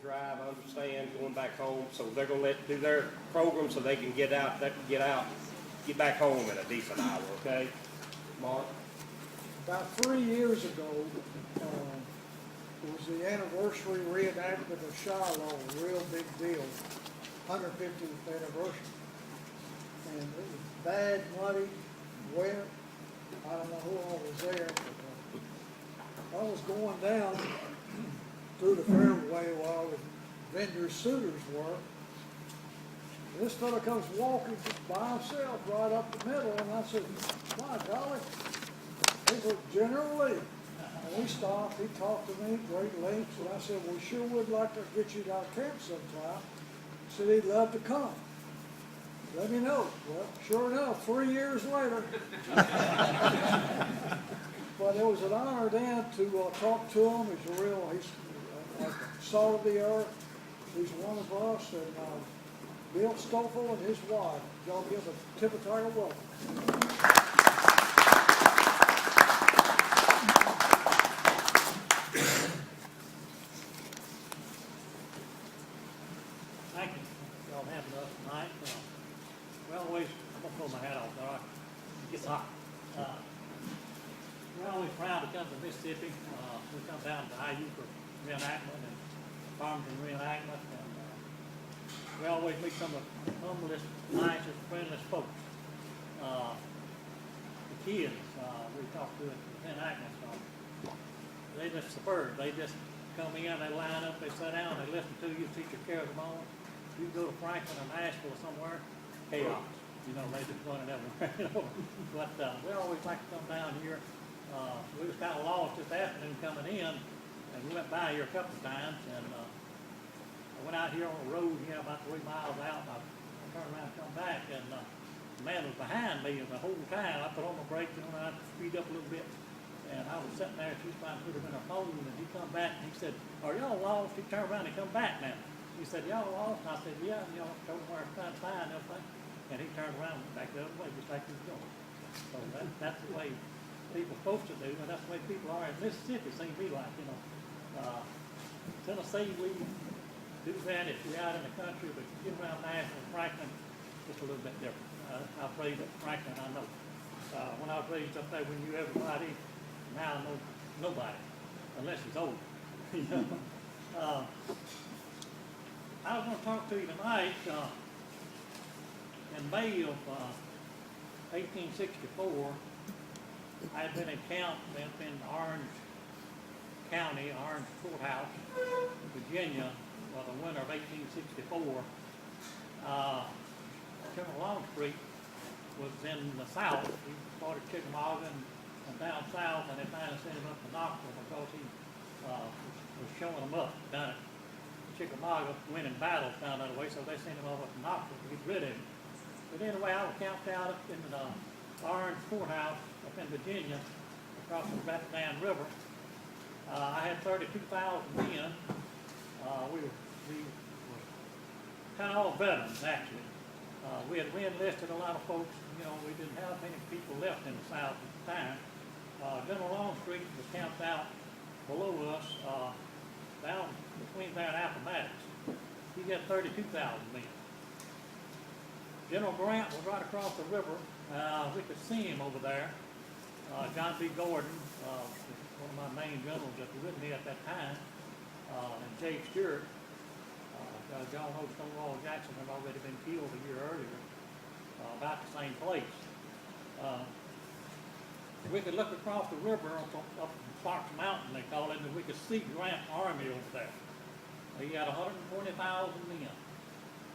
drive, understand, going back home, so they're gonna do their program so they can get back home at a decent hour, okay? Mark? About 3 years ago, was the anniversary reenactment of Shiloh, a real big deal, 150th anniversary. And it was bad, muddy, wet. I don't know who all was there, but I was going down through the fairway while the vendors' suitors were. This fellow comes walking by himself right up the middle, and I said, "My golly." He was General Lee. And we stopped, he talked to me at great lengths, and I said, "We sure would like to get you to our camp sometime." He said he'd love to come. Let me know. Well, sure enough, 3 years later. But it was an honor then to talk to him. He's like salt of the earth. He's one of us, and Bill Stofel and his wife. Y'all give a Tippah Tiger welcome. Thank you. Y'all having us tonight. I'm gonna pull my hat off, all right? It gets hot. We're always proud to come to Mississippi. We come down to IU for reenactment and Farmington reenactment, and we always meet some of the humblest, nicest, friendliest folks. The kids, we talk to at the reenactment, they just superb. They just come in, they line up, they sit down, they listen to you, teacher carries them on. You go to Franklin or Nashville or somewhere, chaos. You know, they just running everywhere. But we always like to come down here. We was kind of lost this afternoon coming in, and we went by here a couple of times, and I went out here on the road, about 3 miles out, and I turned around and come back, and the man was behind me the whole time. I put on my brakes, and I speed up a little bit, and I was sitting there, she was trying to put him in her phone, and he come back, and he said, "Are y'all lost?" He turned around and come back now. He said, "Y'all lost?" And I said, "Yeah," told him where I was trying to find everything. And he turned around and went back the other way, just like he was going. So that's the way people are supposed to do, and that's the way people are in Mississippi, seems to be like, Tennessee, we do that if we're out in the country, but you get around Nashville and Franklin, it's a little bit different. I was raised at Franklin, I know. When I was raised up there, we knew everybody. Now I know nobody, unless it's old. I was going to talk to you tonight. In May of 1864, I had been in camp in Orange County, Orange Courthouse, Virginia, for the winter of 1864. General Longstreet was in the South. He started Chickamauga and down south, and they finally sent him up to Knoxville because he was showing them up down at Chickamauga, winning battles down that way, so they sent him over to Knoxville to get rid of him. But anyway, I was camped out up in the Orange Courthouse up in Virginia, across the Rapidan River. I had 32,000 men. We were kind of all veterans, actually. We had re-enlisted a lot of folks. We didn't have many people left in the South at the time. General Longstreet was camped out below us, down between there and Appomattox. He had 32,000 men. General Grant was right across the river. We could see him over there. John B. Gordon was one of my main generals that was with me at that time, and Jay Stewart. Y'all know Stonewall Jackson had already been killed a year earlier, about the same place. We could look across the river up Fox Mountain, they call it, and we could see Grant's army over there. He had 120,000 men.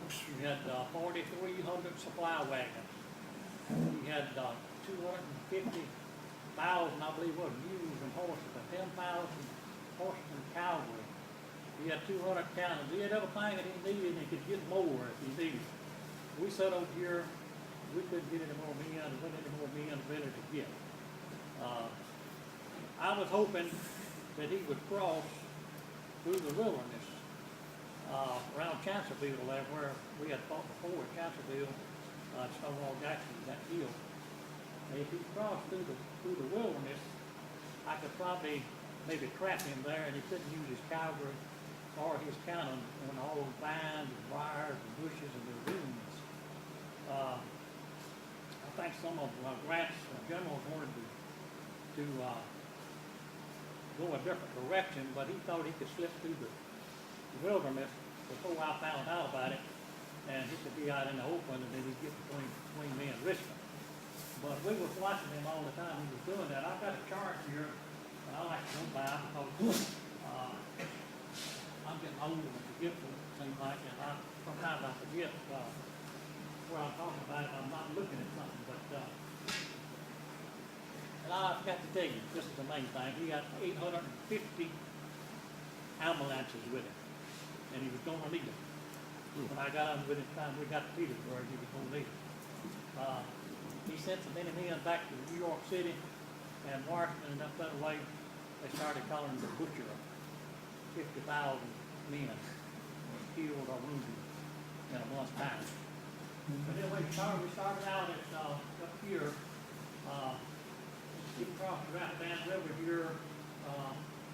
He had 4,300 supply wagons. He had 250,000, I believe, mules and horses, and 10,000 horses and cavalry. He had 200 cannons. He had everything that he needed, and he could get more if he needed. We sat over here, we couldn't get any more men, and wasn't any more men ready to get. I was hoping that he would cross through the wilderness around Chancellorsville, there where we had fought before at Chancellorsville. Stonewall Jackson got killed. And if he crossed through the wilderness, I could probably maybe trap him there, and he couldn't use his cavalry far as his counting on all those vines and briars and bushes and the dunes. I think some of Grant's generals wanted to go a different direction, but he thought he could slip through the wilderness before I found out about it, and he could be out in the open, and then he'd get between me and Richmond. But we was watching him all the time he was doing that. I've got a chart here, and I like to go by because I'm getting old and forgetful, it seems like, and sometimes I forget where I'm talking about it. I'm not looking at something, but and I forgot to tell you, this is the main thing. He got 850 ambulances with him, and he was going to need them. When I got on with him, time we got to Petersburg, he was going to need them. He sent so many men back to New York City and Washington and up that way. They started calling him the butcher. 50,000 men were killed or wounded in a month's time. But anyway, we started out at up here. We crossed the Rapidan River here.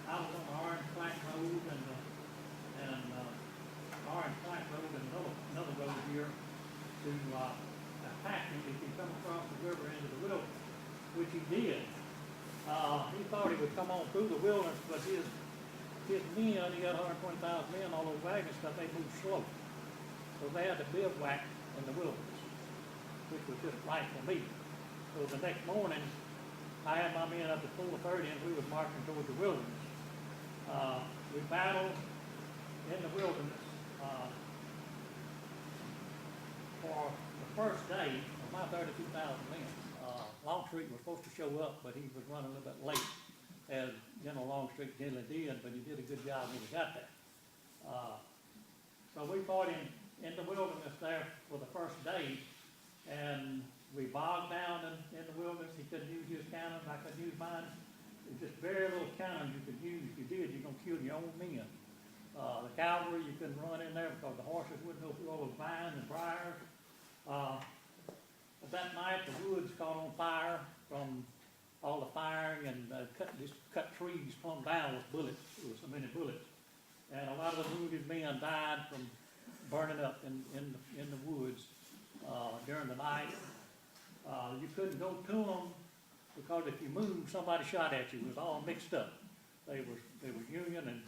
I was on the Orange Plank Road and Orange Plank Road and another road here to attack him if he come across the river into the wilderness, which he did. He thought he would come on through the wilderness, but his men, he had 120,000 men, all those wagons, but they moved slow. So they had to bivouac in the wilderness, which was just right for me. So the next morning, I had my men up at 4:30 and we was marching towards the wilderness. We battled in the wilderness for the first day of my 32,000 men. Longstreet was supposed to show up, but he was running a little bit late, as General Longstreet generally did, but he did a good job when he got there. So we fought him in the wilderness there for the first day, and we bogged down in the wilderness. He couldn't use his cannons, I couldn't use mine. It was just very little cannons you could use. If you did, you're going to kill your own men. The cavalry, you couldn't run in there because the horses wouldn't go through all those vines and briars. But that night, the woods caught on fire from all the firing and cut trees plumb down with bullets. There were so many bullets. And a lot of the wounded men died from burning up in the woods during the night. You couldn't go to them because if you moved, somebody shot at you. It was all mixed up. They were Union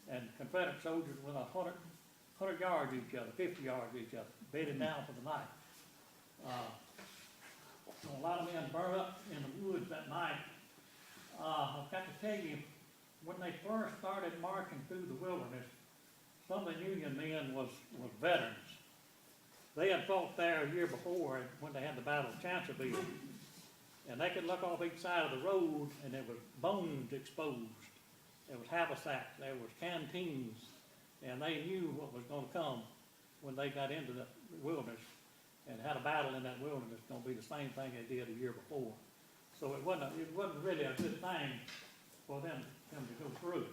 and Confederate soldiers within 100 yards of each other, 50 yards of each other, bedded down for the night. So a lot of men burned up in the woods that night. I've got to tell you, when they first started marching through the wilderness, some of the Union men was veterans. They had fought there a year before when they had the Battle of Chancellorsville, and they could look off each side of the road, and there was bones exposed. There was haversacks, there was canteens, and they knew what was going to come when they got into the wilderness and had a battle in that wilderness. It's going to be the same thing they did a year before. So it wasn't really a good thing for them to go through.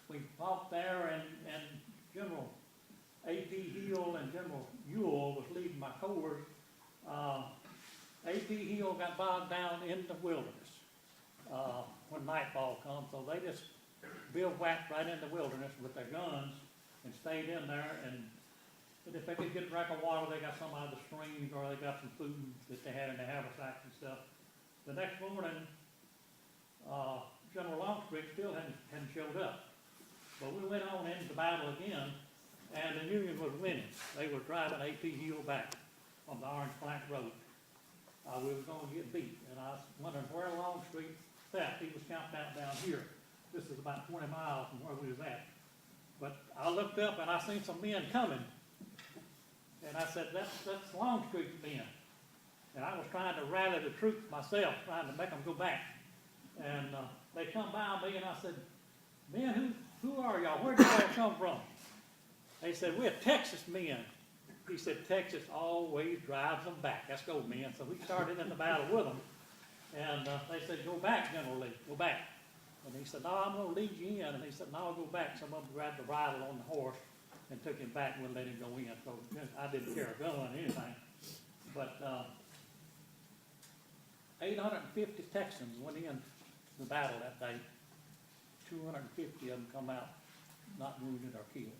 We fought there, and General A.P. Hill and General Ewell was leading my corps. A.P. Hill got bogged down in the wilderness when nightfall comes, so they just bivouacked right in the wilderness with their guns and stayed in there. And if they could get a drink of water, they got some out of the streams, or they got some food that they had in their haversacks and stuff. The next morning, General Longstreet still hadn't showed up. But we went on into the battle again, and the Union was winning. They were driving A.P. Hill back on the Orange Plank Road. We were going to get beat, and I was wondering where Longstreet sat. He was camped out down here. This is about 20 miles from where we was at. But I looked up and I seen some men coming, and I said, that's Longstreet's men. And I was trying to rally the troops myself, trying to make them go back. And they come by me, and I said, men, who are y'all? Where did y'all come from? They said, we're Texas men. He said, Texas always drives them back. Let's go, men. So we started in the battle with them. And they said, go back, General Lee, go back. And he said, no, I'm going to lead you in. And he said, no, I'll go back. Some of them grabbed the bridle on the horse and took him back and wouldn't let him go in. So I didn't carry a gun or anything. But 850 Texans went in the battle that day. 250 of them come out not wounded or killed.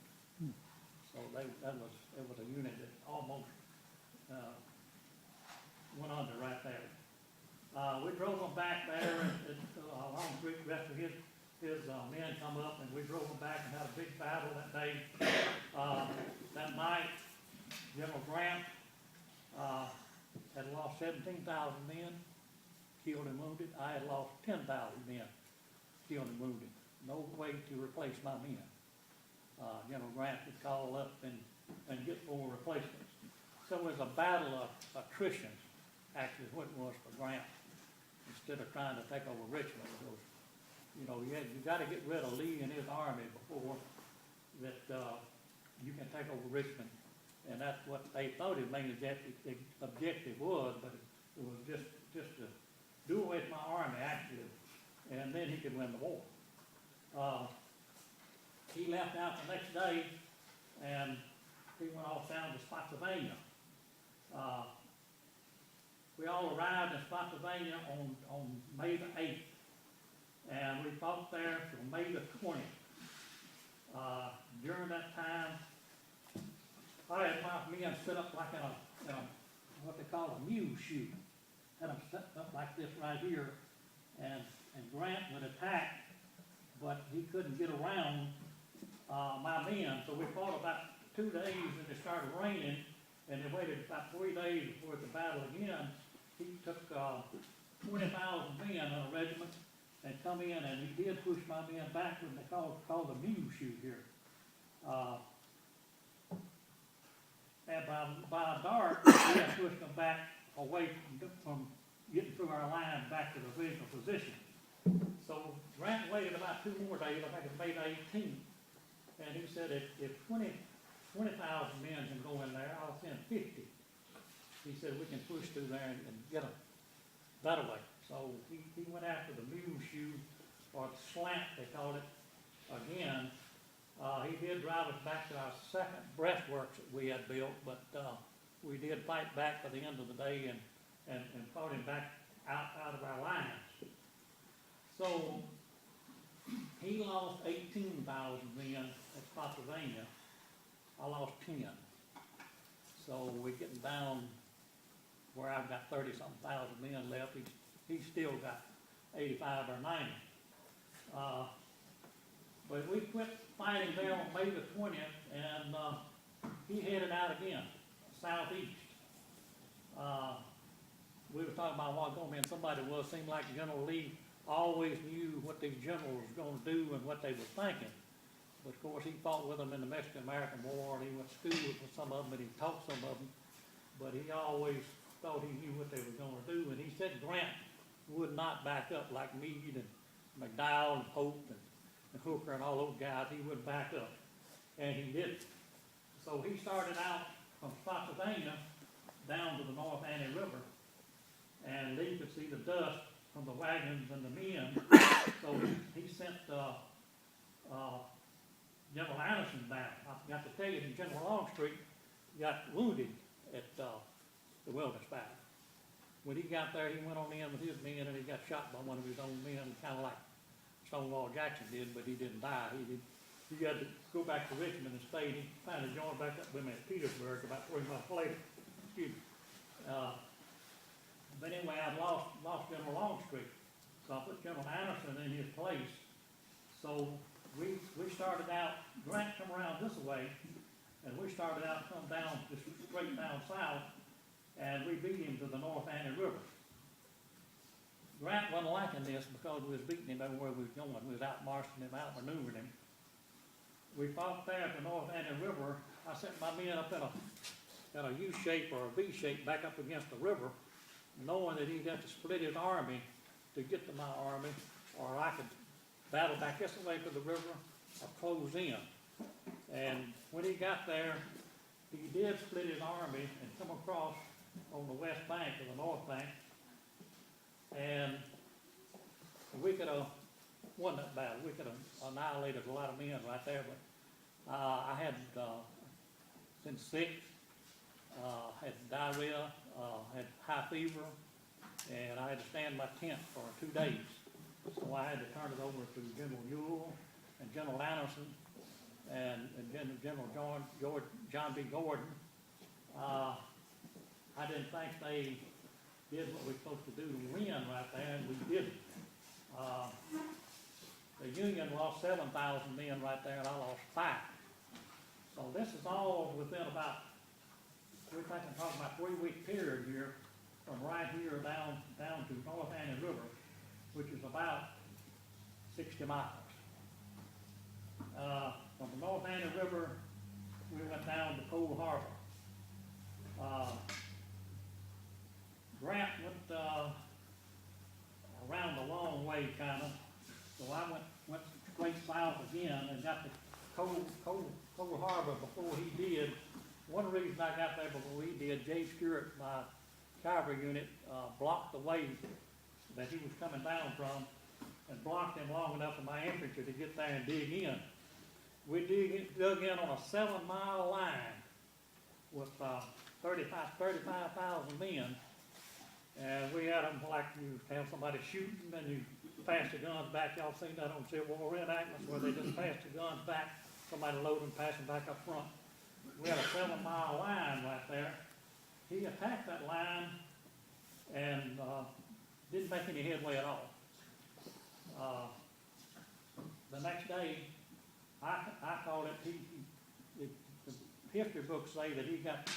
So it was a unit that almost, went under right there. We drove them back there along the creek, the rest of his men come up, and we drove them back and had a big battle that day. That night, General Grant, had lost 17,000 men, killed and wounded. I had lost 10,000 men, killed and wounded. No way to replace my men. General Grant would call up and get more replacements. So it was a battle of attrition, actually, what it was for Grant, instead of trying to take over Richmond. Because, you know, you got to get rid of Lee and his army before that you can take over Richmond. And that's what they thought his main objective was, but it was just to do away with my army, actually, and then he could win the war. He left out the next day, and he went off down to Spotsylvania. We all arrived in Spotsylvania on May the 8th, and we fought there till May the 20th. During that time, I had my men set up like in a what they call a mule shoe. Had them set up like this right here, and Grant would attack, but he couldn't get around my men. So we fought about 2 days, and it started raining, and they waited about 3 days before the battle again. He took 20,000 men in a regiment and come in, and he did push my men backward. They called the mule shoe here. And by dark, we had pushed them back away from getting through our line back to the original position. So Grant waited about 2 more days, I think it was May the 18th, and he said if 20,000 men can go in there, I'll send 50. He said we can push through there and get them that way. So he went after the mule shoe, or slant they called it, again. He did drive us back to our second breastworks that we had built, but we did fight back by the end of the day and fought him back out of our lines. So he lost 18,000 men at Spotsylvania. I lost 10. So we're getting down where I've got 30-something thousand men left. He's still got 85 or 90. But we quit fighting there on May the 20th, and he headed out again, southeast. We were talking about a while ago, man, somebody seemed like General Lee always knew what these generals were going to do and what they were thinking. But of course, he fought with them in the Mexican-American War, and he went to school with some of them, and he taught some of them. But he always thought he knew what they were going to do, and he said Grant would not back up like Meade and McDowell and Pope and Hooker and all those guys. He wouldn't back up, and he didn't. So he started out from Spotsylvania down to the North Annie River, and Lee could see the dust from the wagons and the men. So he sent General Anderson down. I forgot to tell you that General Longstreet got wounded at the Wilderness Battle. When he got there, he went on in with his men, and he got shot by one of his own men, kind of like Stonewall Jackson did, but he didn't die. He had to go back to Richmond and stay. He finally joined back up with me at Petersburg about 3 months later. Excuse me. But anyway, I lost General Longstreet, so I put General Anderson in his place. So we started out, Grant come around this way, and we started out, come down, just straight down south, and we beat him to the North Annie River. Grant wasn't liking this because we was beating him everywhere we was going. We was out marching him, out maneuvering him. We fought there at the North Annie River. I sent my men up in a U shape or a V shape back up against the river, knowing that he'd have to split his army to get to my army, or I could battle back this way to the river or close in. And when he got there, he did split his army and come across on the west bank or the north bank. And we could have won that battle. We could have annihilated a lot of men right there, but I had been sick, had diarrhea, had high fever, and I had to stand in my tent for 2 days. So I had to turn it over to General Ewell and General Anderson and General John B. Gordon. I didn't think they did what we were supposed to do to win right there, and we didn't. The Union lost 7,000 men right there, and I lost 5. So this is all within about, we're talking about 3-week period here, from right here down to North Annie River, which is about 60 miles. From the North Annie River, we went down to Cold Harbor. Grant went around the long way, kind of. So I went straight south again and got to Cold Harbor before he did. One reason I got there before he did, Jay Stewart, my cavalry unit, blocked the way that he was coming down from and blocked him long enough for my infantry to get there and dig in. We dug in on a 7-mile line with 35,000 men. And we had them like you have somebody shooting and you pass the guns back. Y'all seen that on Civil War reenactments where they just pass the guns back, somebody loading, passing back up front. We had a 7-mile line right there. He attacked that line and didn't make any headway at all. The next day, I called it, the history books say that he got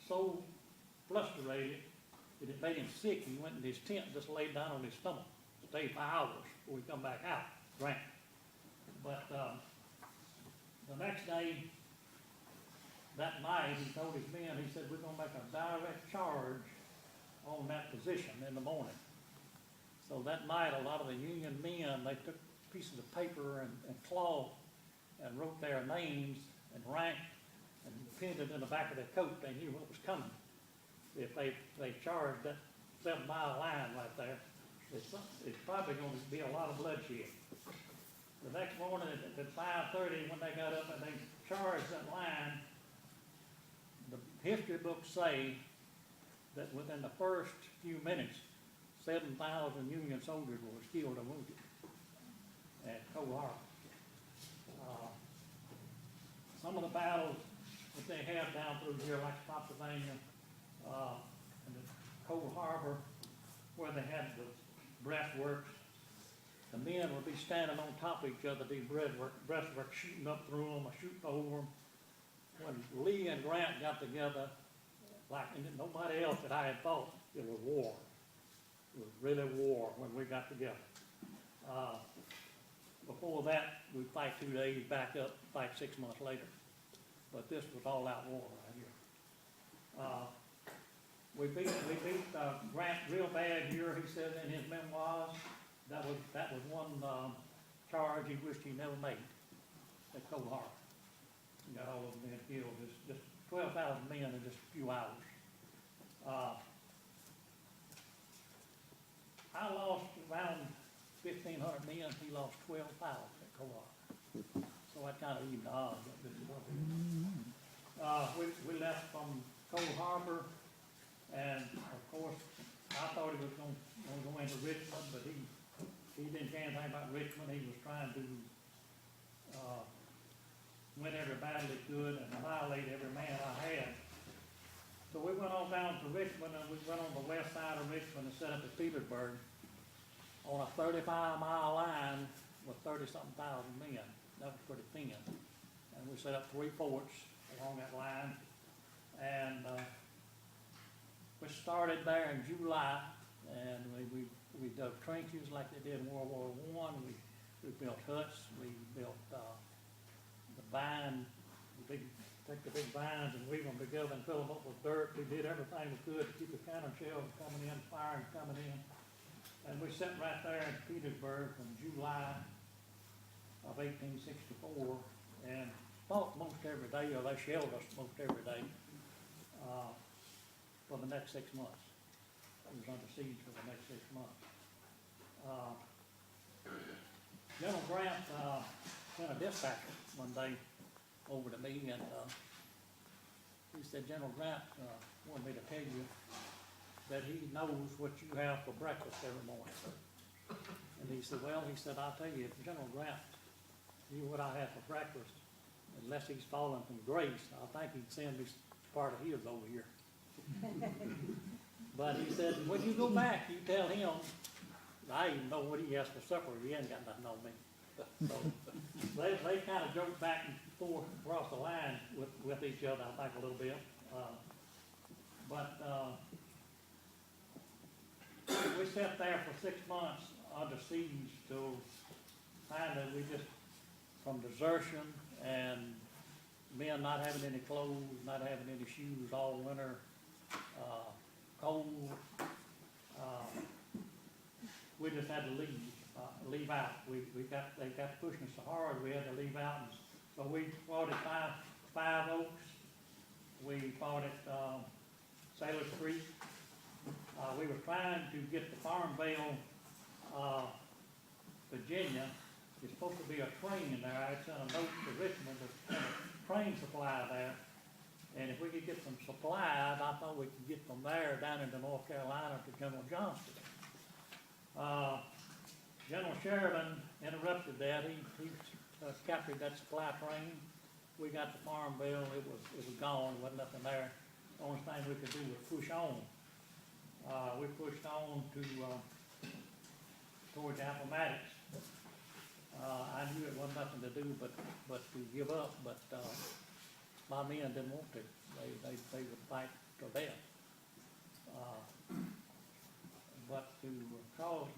so frustrated that it made him sick. He went in his tent and just laid down on his stomach, stayed for hours before he come back out, Grant. But the next day, that night, he told his men, he said, we're gonna make a direct charge on that position in the morning. So that night, a lot of the Union men, they took pieces of paper and cloth and wrote their names and rank and pinned it in the back of their coat. They knew what was coming. If they charged that 7-mile line right there, it's probably going to be a lot of bloodshed. The next morning at 5:30, when they got up and they charged that line, the history books say that within the first few minutes, 7,000 Union soldiers were killed or wounded at Cold Harbor. Some of the battles that they have down through here, like Spotsylvania, and the Cold Harbor, where they had the breastworks, the men would be standing on top of each other, these breastworks shooting up through them or shooting over them. When Lee and Grant got together, like nobody else that I had fought, it was war. It was really war when we got together. Before that, we'd fight 2 days, back up, fight 6 months later. But this was all-out war right here. We beat Grant real bad here, he said in his memoirs. That was one charge he wished he never made at Cold Harbor. He got all of them men killed, just 12,000 men in just a few hours. I lost around 1,500 men, he lost 12,000 at Cold Harbor. So that kind of evened the odds up. We left from Cold Harbor, and of course, I thought he was going to go into Richmond, but he didn't care anything about Richmond. He was trying to win every battle he could and annihilate every man I had. So we went on down to Richmond, and we went on the west side of Richmond and set up at Petersburg on a 35-mile line with 30-something thousand men. That was pretty thin. And we set up 3 forts along that line. And we started there in July, and we dug trenches like they did in World War I. We built huts. We built the vine, take the big vines and weave them together and fill them up with dirt. We did everything we could to keep the cannon shells coming in, firing coming in. And we sat right there in Petersburg from July of 1864 and fought most every day, or they shelled us most every day for the next 6 months. It was under siege for the next 6 months. General Grant sent a dispatcher one day over to me, and he said, General Grant wanted me to tell you that he knows what you have for breakfast every morning. And he said, well, he said, I'll tell you, if General Grant knew what I had for breakfast, unless he's fallen from grace, I think he'd send me part of his over here. But he said, when you go back, you tell him, I even know what he has for supper, he ain't got nothing on me. So they kind of joked back and forth across the line with each other, I think, a little bit. We sat there for 6 months under siege till finally we just, from desertion and men not having any clothes, not having any shoes all winter, cold, we just had to leave out. They got pushing us so hard, we had to leave out. And so we fought at Five Oaks, we fought at Sailor Creek. We were trying to get to Farmville, Virginia. There's supposed to be a train in there. I sent a note to Richmond to send a train supply there. And if we could get some supplies, I thought we could get from there down into North Carolina to General Johnston. General Sheridan interrupted that. He captured that supply train. We got to Farmville. It was gone. There wasn't nothing there. The only thing we could do was push on. We pushed on to towards Appomattox. I knew it wasn't nothing to do but to give up, but my men didn't want to. They would fight to death. But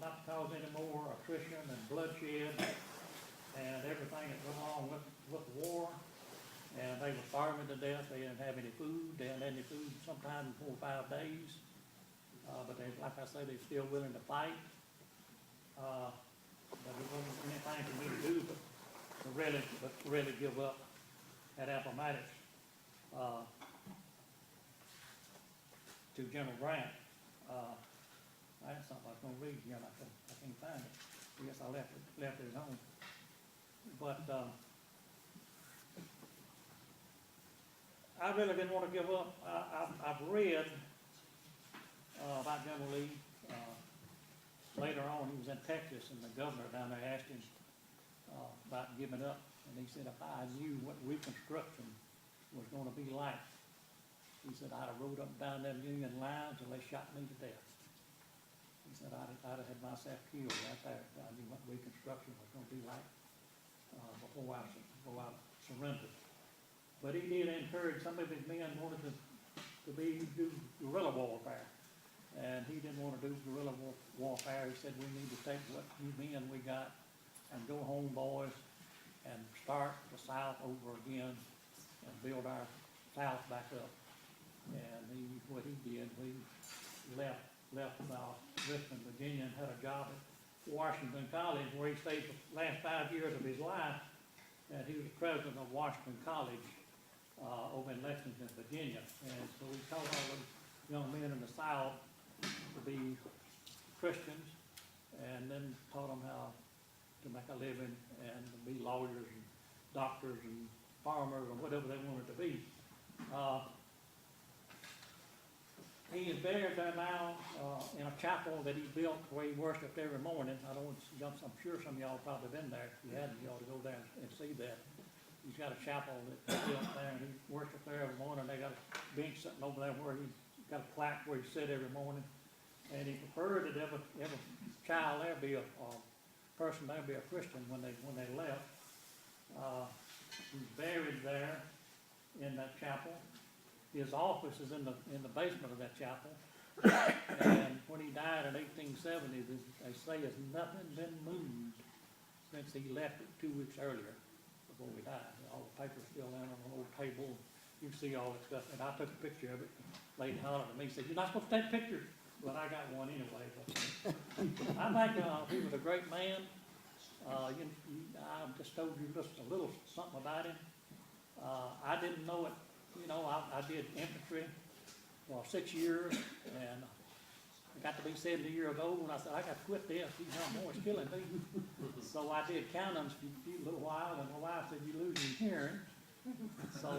not to cause any more attrition and bloodshed and everything that went along with the war. And they were starving to death. They didn't have any food. They hadn't had any food sometime in 4 or 5 days. But they, like I say, they're still willing to fight. But there wasn't anything for me to do but really give up at Appomattox to General Grant. I had something I was going to read here, and I can't find it. I guess I left it at home. But I really didn't want to give up. I've read about General Lee. Later on, he was in Texas, and the governor down there asked him about giving up. And he said, if I knew what Reconstruction was going to be like, he said, I'd have rode up and down them Union lines till they shot me to death. He said, I'd have had myself killed right there if I knew what Reconstruction was going to be like before I surrendered. But he did encourage, some of his men wanted to do guerrilla warfare. And he didn't want to do guerrilla warfare. He said, we need to take what few men we got and go home, boys, and start the South over again and build our South back up. And what he did, he left Richmond, Virginia, and had a job at Washington College, where he stayed for the last 5 years of his life. And he was the president of Washington College over in Lexington, Virginia. And so he taught all the young men in the South to be Christians, and then taught them how to make a living and to be lawyers and doctors and farmers or whatever they wanted to be. He is buried there now in a chapel that he built where he worshiped every morning. I'm sure some of y'all probably been there. If you hadn't, you ought to go there and see that. He's got a chapel that he built there, and he worshipped there every morning. They got a bench sitting over there where he got a plaque where he sit every morning. And he preferred that every child there be a person there be a Christian when they left. He's buried there in that chapel. His office is in the basement of that chapel. And when he died in 1870, they say has nothing been moved since he left it 2 weeks earlier before he died. All the papers still down on an old table. You see all that stuff. And I took a picture of it. Lady hollered at me and said, "You're not supposed to take pictures." But I got one anyway. But I think he was a great man. I just told you just a little something about him. I didn't know it. You know, I did infantry for 6 years, and I got to be 70 years old, and I said, I got to quit this. These young boys killing me. So I did cannons for a little while, and my wife said, "You losing hearing." So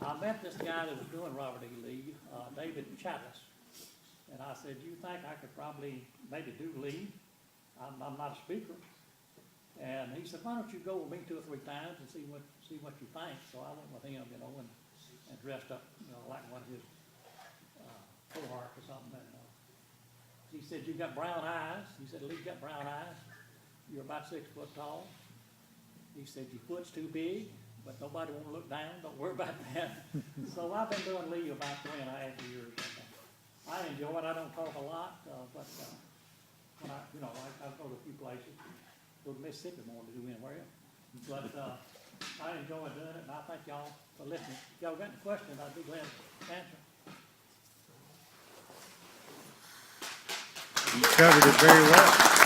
I met this guy that was doing Robert E. Lee, David Chattis. And I said, "You think I could probably maybe do Lee?" I'm not a speaker. And he said, why don't you go with me 2 or 3 times and see what you think? So I went with him, you know, and dressed up, you know, like one of his, cohorts or something. And, he said, you got brown eyes. He said, Lee, you got brown eyes. You're about 6 foot tall. He said, your foot's too big, but nobody won't look down. Don't worry about that. So I've been doing Lee about 3.5 years. I enjoy it. I don't talk a lot, but when I go to a few places. Go to Mississippi more than do anywhere else. But I enjoy doing it, and I thank y'all for listening. If y'all got any questions, I'd be glad to answer. You covered it very well.